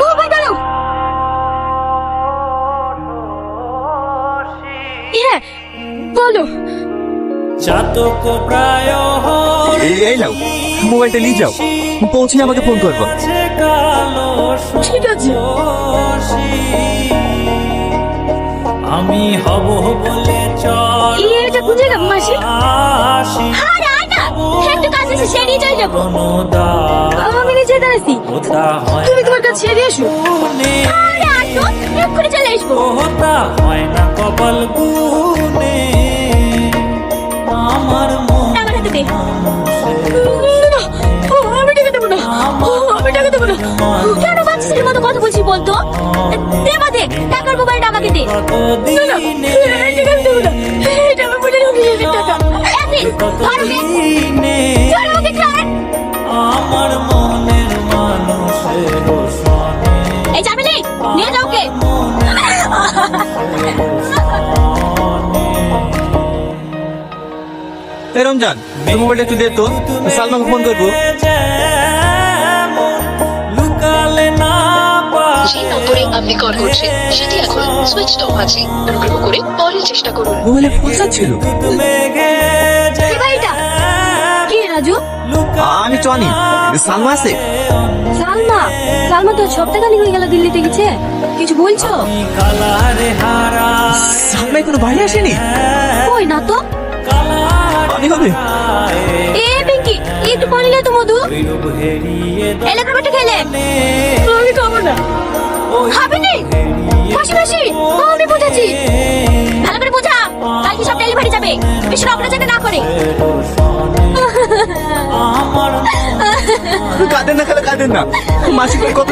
ও ভাই দাঁড়াও। হ্যাঁ বলো। চাতক প্রায় এই নাও মোবাইলটা নিয়ে যাও, পৌঁছে আমাকে ফোন করবো। ঠিক আছে। আমি হব বলে চল এটা খুঁজে গেল মাসি। হ্যাঁ না না, একটু কাজ আছে সেরিয়ে চলে যাবো। আমি নিচে দাঁড়াচ্ছি, তুমি তোমার কাছে সেরিয়ে এসো। আরে আসো, এক্ষুনি চলে আসবো। ওটা হয় না কপাল গুনে আমার মন আমার হাতে দে। না, আমি টাকা দেবো না, আমি টাকা দেবো না। কেন বাচ্চাদের মতো কথা বলছি বলতো? দে বাদে, টাকার মোবাইলটা আমাকে দে। না না, এই টাকা আমি দেবো না, এটা আমার বোনের অভিযোগের টাকা। এতে, ধরো নে। ধরো ওকে, ধর। আমার মনের মানুষের সনে এই চাবিলি, নিয়ে যাও ওকে। এই রমজান, তোর মোবাইলটা একটু দে তো, সালমাকে ফোন করবো। লুকালে না যে নম্বরে আপনি কল করছেন সেটি এখন সুইচ অফ আছে। অনুগ্রহ করে পরে চেষ্টা করুন। মোবাইলে ফোন ছিল। মেঘে কে ভাই এটা? কে রাজু? আমি টনি, সালমা আছে? সালমা? সালমা তো সপ্তাহখানি হয়ে গেল দিল্লিতে গেছে, কিছু বলছো? কালারে হারা সালমা এখনো বাইরে আসেনি? কই না তো। পানি হবে? এ পিঙ্কি, একটু পানি নে তো মধু। এলাকার বাটা খেলে। আমি খাবো না। খাবি নি? মাসি মাসি, আমি বুঝেছি। ভালো করে বোঝা, কালকে সব ডেলিভারি যাবে। বেশি রকনা যাতে না করে। কাঁদেন না, কাঁদেন না, মাসি কত